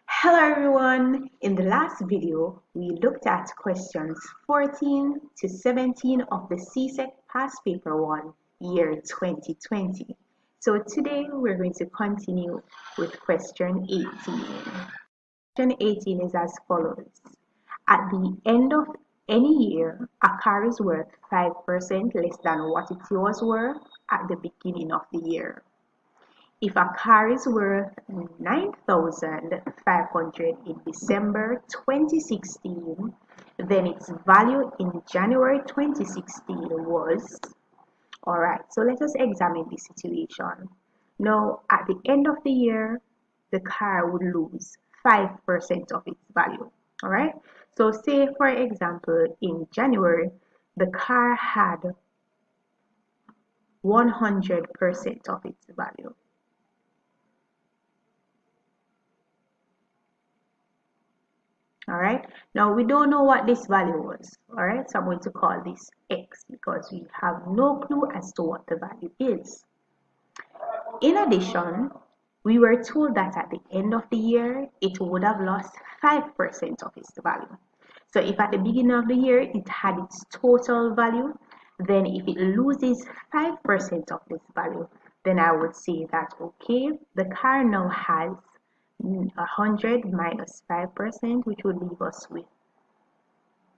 Hello everyone! In the last video, we looked at questions 14 to 17 of the CSEC Past Paper 1, year 2020. So today we're going to continue with question 18. Question 18 is as follows. At the end of any year, a car is worth 5% less than what it was worth at the beginning of the year. If a car is worth $9,500 in December 2016, then its value in January 2016 was. Alright, so let us examine the situation. Now, at the end of the year, the car would lose 5% of its value. Alright, so say for example, in January, the car had 100% of its value. All right, now we don't know what this value was. All right, so I'm going to call this x because we have no clue as to what the value is. In addition, we were told that at the end of the year it would have lost 5% of its value. So if at the beginning of the year it had its total value, then if it loses 5% of this value, then I would say that okay, the car now has 100 minus 5%, which would leave us with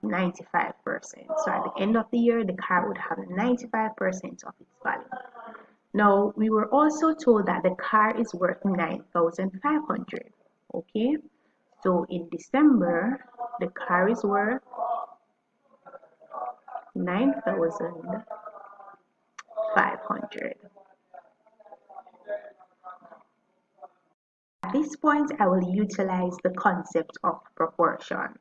95%. So at the end of the year, the car would have 95% of its value. Now, we were also told that the car is worth 9,500. Okay, so in December, the car is worth 9,500. At this point, I will utilize the concept of proportion.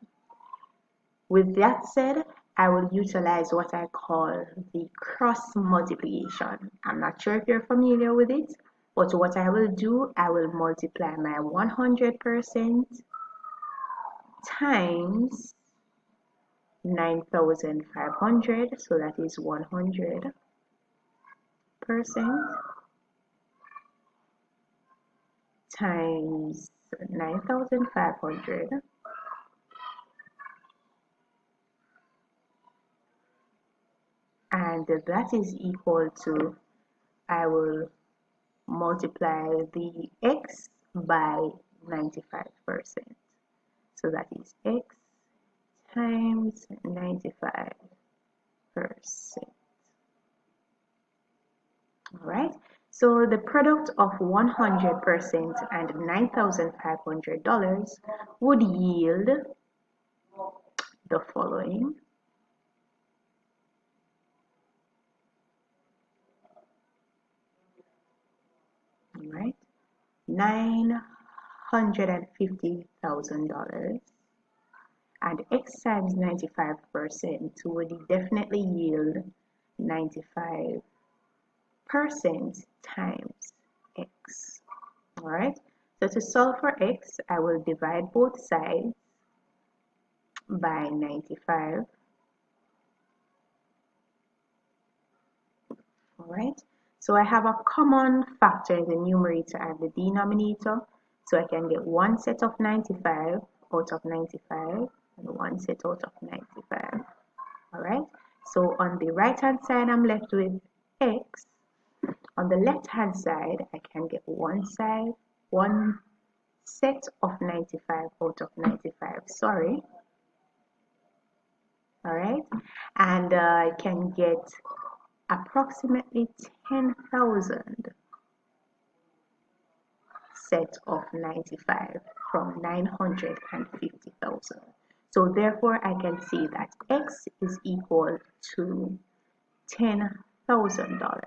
With that said, I will utilize what I call the cross multiplication. I'm not sure if you're familiar with it, but what I will do, I will multiply my 100% times 9,500, so that is 100% times 9,500 and that is equal to, I will multiply the x by 95%. So that is x times 95%. Alright, so the product of 100% and $9,500 would yield the following. Right, $950,000, and x times 95% would definitely yield 95% times x. All right, so to solve for x, I will divide both sides by 95. All right, so I have a common factor in the numerator and the denominator, so I can get one set of 95 out of 95 and one set out of 95. All right, so on the right hand side I'm left with x. On the left hand side I can get one set of 95 out of 95, sorry. All right, and I can get approximately 10,000 set of 95 from 950,000. So therefore I can say that x is equal to $10,000.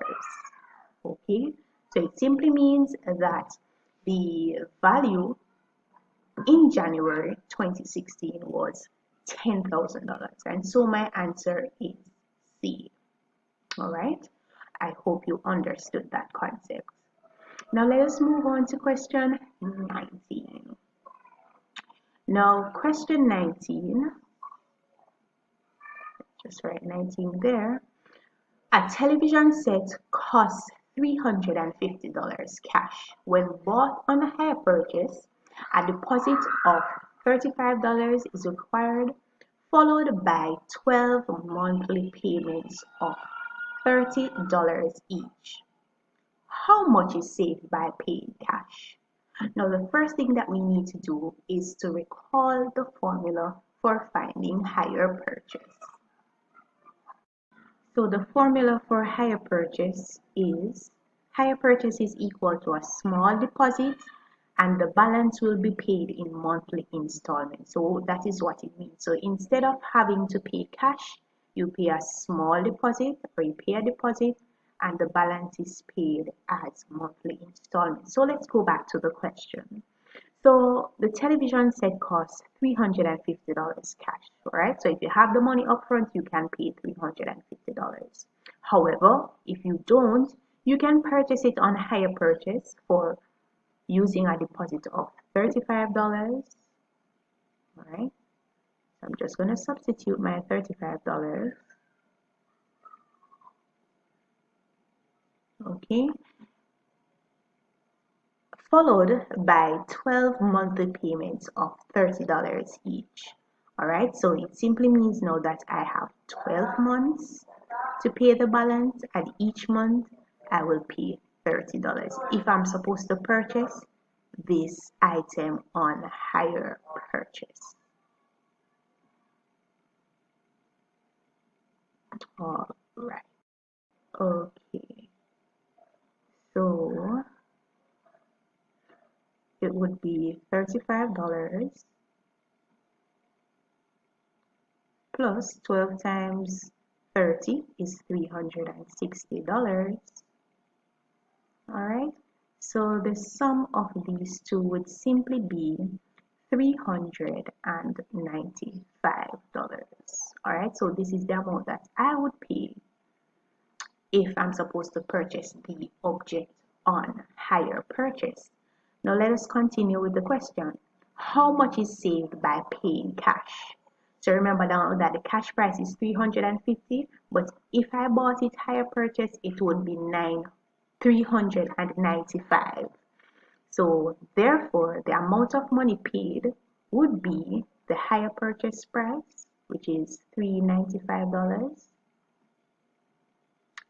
Okay, so it simply means that the value in January 2016 was $10,000, and so my answer is C. All right, I hope you understood that concept. Now let us move on to question 19. Now question 19, just write 19 there. A television set costs $350 cash when bought on a hire purchase A deposit of $35 is required, followed by 12 monthly payments of $30 each. How much is saved by paying cash? Now, the first thing that we need to do is to recall the formula for finding hire purchase. So the formula for hire purchase is equal to a small deposit and the balance will be paid in monthly installments. So that is what it means. So instead of having to pay cash, you pay a small deposit or you pay a deposit and the balance is paid as monthly installments. So let's go back to the question. So the television set costs $350 cash, alright? So if you have the money upfront, you can pay $350. However, if you don't, you can purchase it on hire purchase for using a deposit of $35. Alright, so I'm just going to substitute my $35. Okay, followed by 12 monthly payments of $30 each. Alright, so it simply means now that I have 12 months to pay the balance, and each month I will pay $30 if I'm supposed to purchase this item on hire purchase. Alright, okay, so it would be $35 plus 12 times 30 is $360. Alright, so the sum of these two would simply be $395. Alright, so this is the amount that I would pay if I'm supposed to purchase the object on hire purchase. Now let us continue with the question. How much is saved by paying cash? So remember now that the cash price is $350, but if I bought it hire purchase, it would be $395. So therefore, the amount of money paid would be the hire purchase price, which is $395.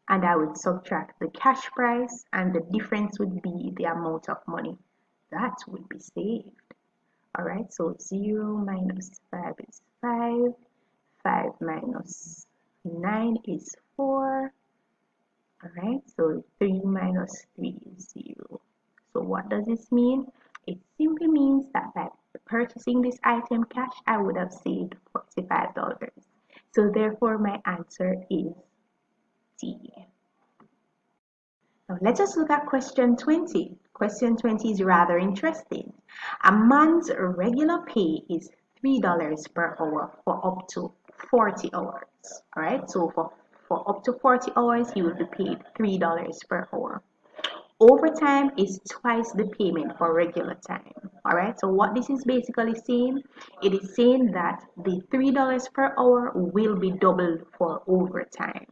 And I would subtract the cash price, and the difference would be the amount of money that would be saved. Alright, so 0 minus 5 is 5, 5 minus 9 is 4. Alright, so 3 minus 3 is 0. So what does this mean? It simply means that by purchasing this item cash, I would have saved $45. So therefore my answer is D. Now let us look at question 20. Question 20 is rather interesting. A man's regular pay is $3 per hour for up to 40 hours. Alright, so for up to 40 hours, he will be paid $3 per hour. Overtime is twice the payment for regular time. Alright, so what this is basically saying, it is saying that the $3 per hour will be doubled for overtime.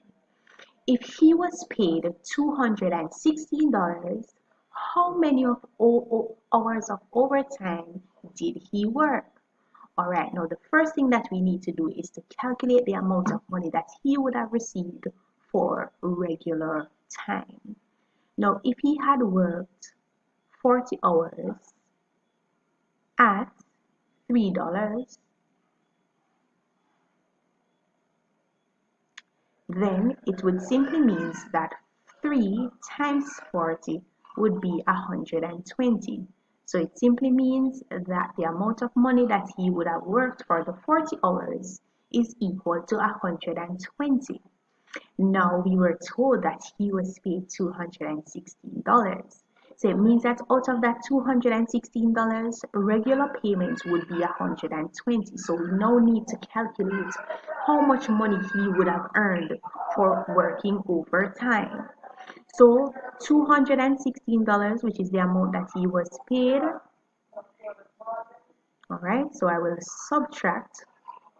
If he was paid $216, how many hours of overtime did he work? Alright, now the first thing that we need to do is to calculate the amount of money that he would have received for regular time. Now, if he had worked 40 hours at $3, then it would simply mean that 3 times 40 would be 120. So it simply means that the amount of money that he would have worked for the 40 hours is equal to 120. Now we were told that he was paid $216. So it means that out of that $216, regular payments would be 120. So we now need to calculate how much money he would have earned for working overtime. So $216, which is the amount that he was paid. Alright, so I will subtract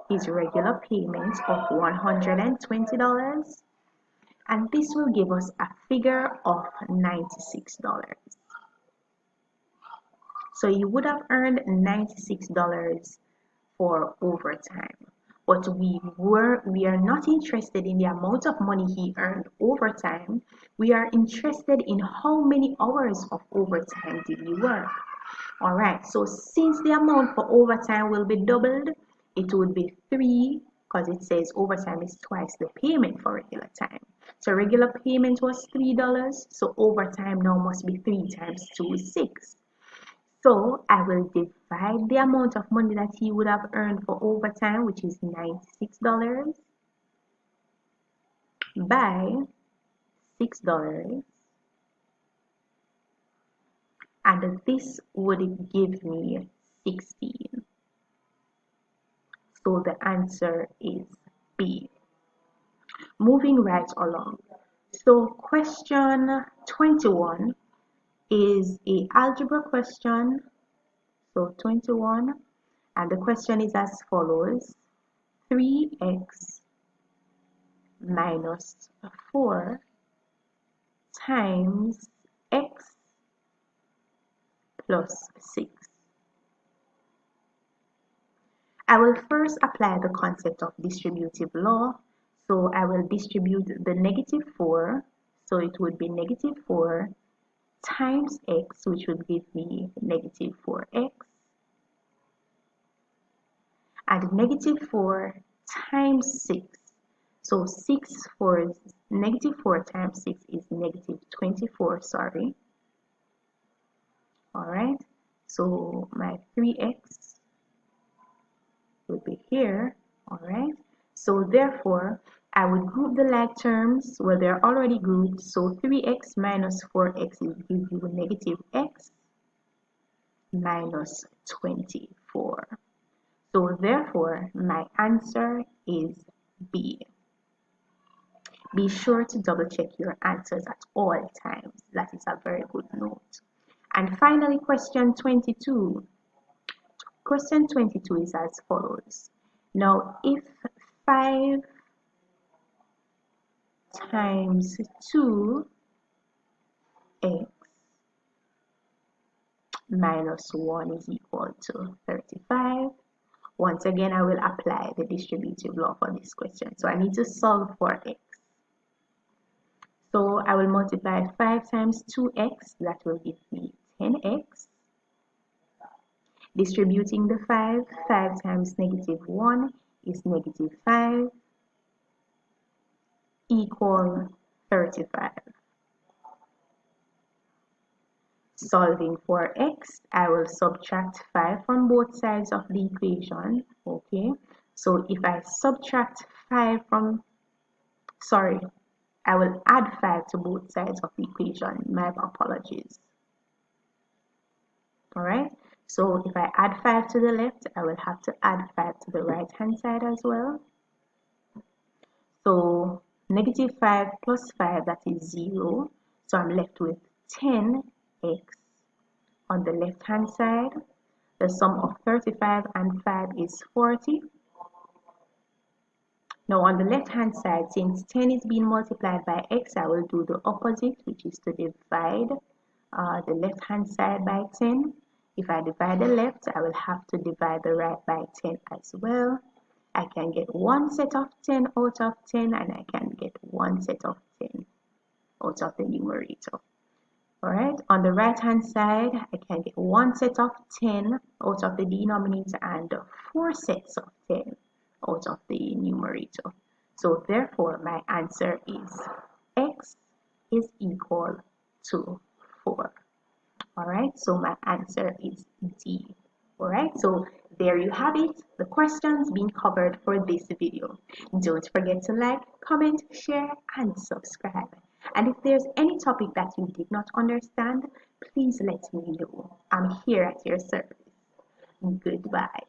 his regular payment of $120. And this will give us a figure of $96. So he would have earned $96 for overtime. But we are not interested in the amount of money he earned overtime. We are interested in how many hours of overtime did he work. All right, so since the amount for overtime will be doubled, it would be 3, because it says overtime is twice the payment for regular time. So regular payment was $3, so overtime now must be 3 times 2 is 6. So I will divide the amount of money that he would have earned for overtime, which is $96, by $6, and this would give me 16. So the answer is B. Moving right along. So question 21 is a algebra question. So 21, and the question is as follows: 3x minus 4 times x plus 6. I will first apply the concept of distributive law. So I will distribute the negative 4. So it would be negative 4 times x, which would give me negative 4x. And negative 4 times 6. So negative 4 times 6 is negative 24, sorry. Alright, so my 3x will be here. Alright, so therefore I would group the like terms where they're already grouped. So 3x minus 4x will give you negative x minus 24. So therefore my answer is B. Be sure to double check your answers at all times. That is a very good note. And finally, question 22. Question 22 is as follows. Now, if 5 times 2x minus 1 is equal to 35. Once again, I will apply the distributive law for this question. So I need to solve for x. So I will multiply 5 times 2x, that will give me 10x. Distributing the 5, 5 times negative 1 is negative 5, equal 35. Solving for x, I will subtract 5 from both sides of the equation. Okay, so if I subtract 5 from, sorry, I will add 5 to both sides of the equation. My apologies. Alright, so if I add 5 to the left, I will have to add 5 to the right hand side as well. So negative 5 plus 5, that is 0. So I'm left with 10x on the left hand side. The sum of 35 and 5 is 40. Now on the left hand side, since 10 is being multiplied by x, I will do the opposite, which is to divide the left hand side by 10. If I divide the left, I will have to divide the right by 10 as well. I can get one set of 10 out of 10, and I can get one set of 10 out of the numerator. Alright, on the right hand side, I can get one set of 10 out of the denominator and 4 sets of 10 out of the numerator. So therefore, my answer is x is equal to 4. Alright, so my answer is D. Alright, so there you have it, the questions being covered for this video. Don't forget to like, comment, share, and subscribe. And if there's any topic that you did not understand, please let me know. I'm here at your service. Goodbye.